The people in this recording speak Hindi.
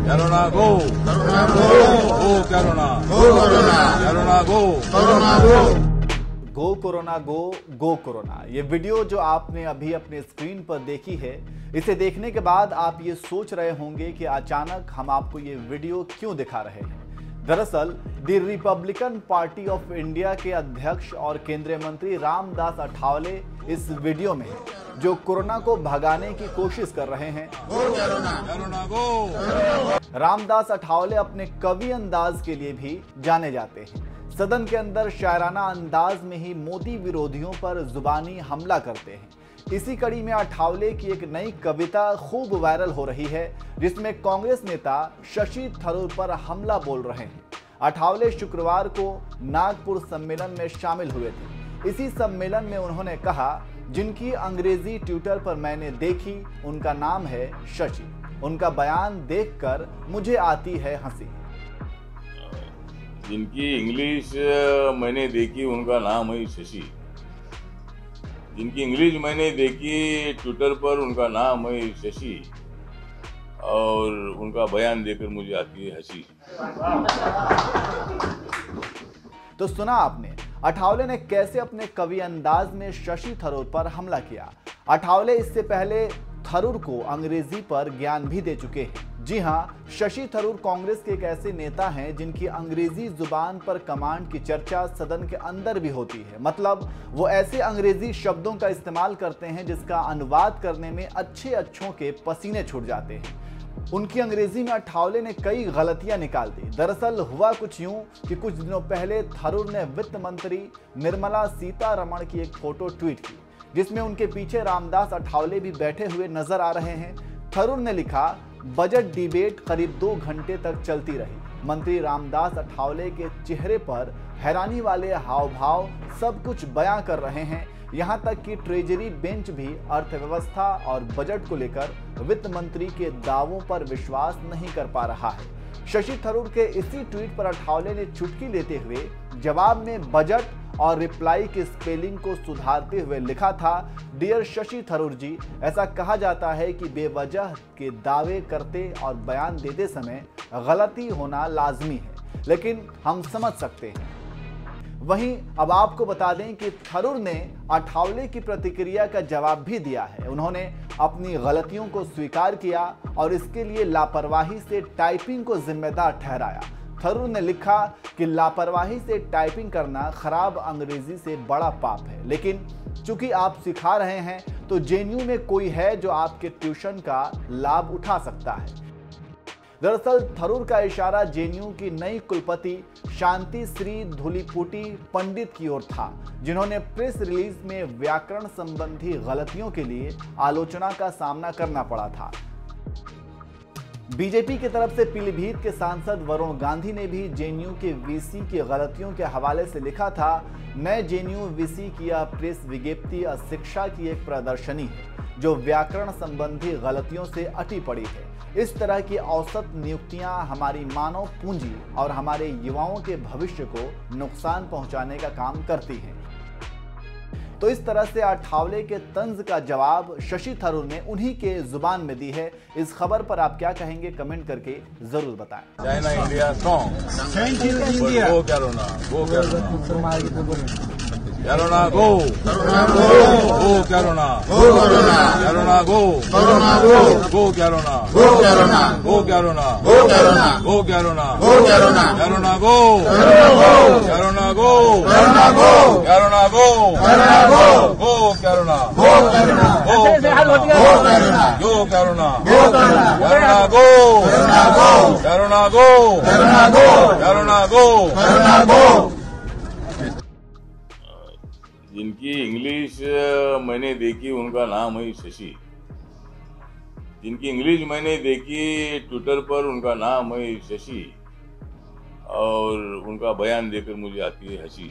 Corona go. Corona go. Go Corona. Go Corona. Corona go. Corona go. गो कोरोना गो कोरोना, ये वीडियो जो आपने अभी अपने स्क्रीन पर देखी है, इसे देखने के बाद आप ये सोच रहे होंगे कि अचानक हम आपको ये वीडियो क्यों दिखा रहे हैं। दरअसल the Republican party of India के अध्यक्ष और केंद्रीय मंत्री रामदास अठावले इस वीडियो में जो कोरोना को भगाने की कोशिश कर रहे हैं। Corona go. रामदास अठावले अपने कवि अंदाज के लिए भी जाने जाते हैं। सदन के अंदर शायराना अंदाज में ही मोदी विरोधियों पर जुबानी हमला करते हैं। इसी कड़ी में अठावले की एक नई कविता खूब वायरल हो रही है, जिसमें कांग्रेस नेता शशि थरूर पर हमला बोल रहे हैं। अठावले शुक्रवार को नागपुर सम्मेलन में शामिल हुए थे। इसी सम्मेलन में उन्होंने कहा, जिनकी अंग्रेजी ट्विटर पर मैंने देखी उनका नाम है शशि, उनका बयान देखकर मुझे आती है हंसी। जिनकी इंग्लिश मैंने देखी उनका नाम है शशि, जिनकी इंग्लिश मैंने देखी ट्विटर पर उनका नाम है शशि, और उनका बयान देकर मुझे आती है हंसी। तो सुना आपने अठावले ने कैसे अपने कवि अंदाज में शशि थरूर पर हमला किया। अठावले इससे पहले थरूर को अंग्रेजी पर ज्ञान भी दे चुके हैं। जी हां, शशि थरूर कांग्रेस के एक ऐसे नेता हैं जिनकी अंग्रेजी जुबान पर कमांड की चर्चा सदन के अंदर भी होती है। मतलब वो ऐसे अंग्रेजी शब्दों का इस्तेमाल करते हैं जिसका अनुवाद करने में अच्छों के पसीने छूट जाते हैं। उनकी अंग्रेजी में अठावले ने कई गलतियां निकाल दी। दरअसल हुआ कुछ यूं कि कुछ दिनों पहले थरूर ने वित्त मंत्री निर्मला सीतारमण की एक फोटो ट्वीट की, जिसमें उनके पीछे रामदास अठावले भी बैठे हुए नजर आ रहे हैं। थरूर ने लिखा, बजट डिबेट करीब 2 घंटे तक चलती रही। मंत्री रामदास अठावले के चेहरे पर हैरानी वाले हाव भाव सब कुछ बयां कर रहे हैं। यहां तक कि ट्रेजरी बेंच भी अर्थव्यवस्था और बजट को लेकर वित्त मंत्री के दावों पर विश्वास नहीं कर पा रहा है। शशि थरूर के इसी ट्वीट पर अठावले ने चुटकी लेते हुए जवाब में बजट और रिप्लाई के स्पेलिंग को सुधारते हुए लिखा था, डियर शशि थरूर जी, ऐसा कहा जाता है कि बेवजह के दावे करते और बयान देते समय गलती होना लाजमी है, लेकिन हम समझ सकते हैं। वहीं अब आपको बता दें कि थरूर ने अठावले की प्रतिक्रिया का जवाब भी दिया है। उन्होंने अपनी गलतियों को स्वीकार किया और इसके लिए लापरवाही से टाइपिंग को जिम्मेदार ठहराया। थरूर ने लिखा कि लापरवाही से टाइपिंग करना खराब अंग्रेजी से बड़ा पाप है, लेकिन चूंकि आप सिखा रहे हैं तो जेएनयू में कोई है जो आपके ट्यूशन का लाभ उठा सकता है। दरअसल थरूर का इशारा जेएनयू की नई कुलपति शांति श्री धुलीपुटी पंडित की ओर था, जिन्होंने प्रेस रिलीज में व्याकरण संबंधी गलतियों के लिए आलोचना का सामना करना पड़ा था। बीजेपी की तरफ से पीलीभीत के सांसद वरुण गांधी ने भी जेएनयू के वीसी की गलतियों के हवाले से लिखा था, नए जेएनयू वीसी की यह प्रेस विज्ञप्ति अशिक्षा की एक प्रदर्शनी है जो व्याकरण संबंधी गलतियों से अटी पड़ी है। इस तरह की औसत नियुक्तियां हमारी मानव पूंजी और हमारे युवाओं के भविष्य को नुकसान पहुंचाने का काम करती हैं। तो इस तरह से अठावले के तंज का जवाब शशि थरूर ने उन्हीं के जुबान में दी है। इस खबर पर आप क्या कहेंगे, कमेंट करके जरूर बताएं। चाइना इंडिया स्ट्रॉन्ग, गो Corona, गो Corona, Corona go. Corona go. Go Corona. Go Corona. Corona go. Corona go. Go Corona. Go Corona. Go Corona. Go Corona. Go Corona. Go Corona. Corona go. Corona go. Corona go. Corona go. Corona go. Corona go. Go Corona. Go Corona. Go Corona. Go Corona. Go Corona. Go Corona. Corona go. Corona go. Corona go. Corona go. Corona go. Corona go. जिनकी इंग्लिश मैंने देखी उनका नाम है शशि, जिनकी इंग्लिश मैंने देखी ट्विटर पर उनका नाम है शशि, और उनका बयान देकर मुझे आती है हंसी।